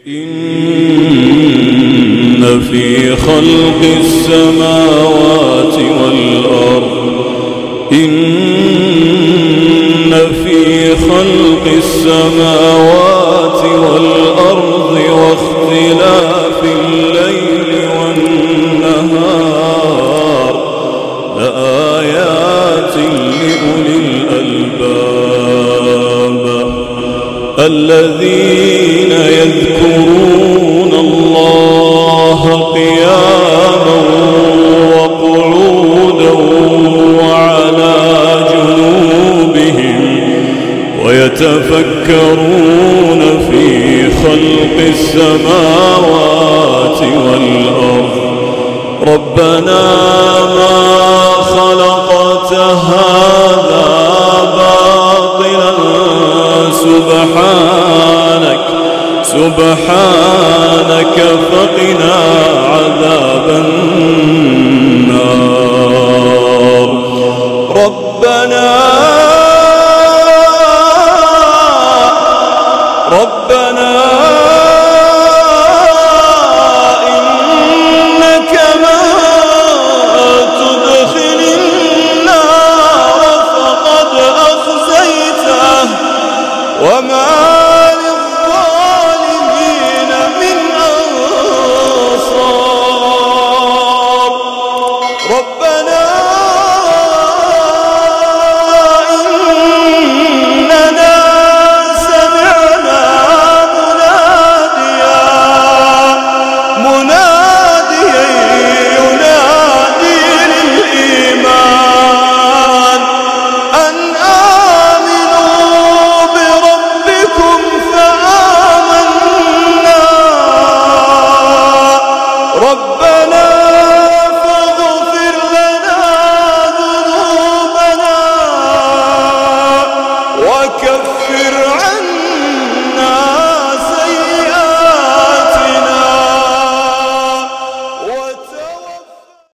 إن في خلق السماوات والأرض واختلاف الليل والنهار لآيات لأولي الألباب الذين يذكرون الله قياما وقعودا وعلى جنوبهم ويتفكرون في خلق السماوات والأرض ربنا ما خلقت هذا باطلا سبحانك فقنا عذاب النار ربنا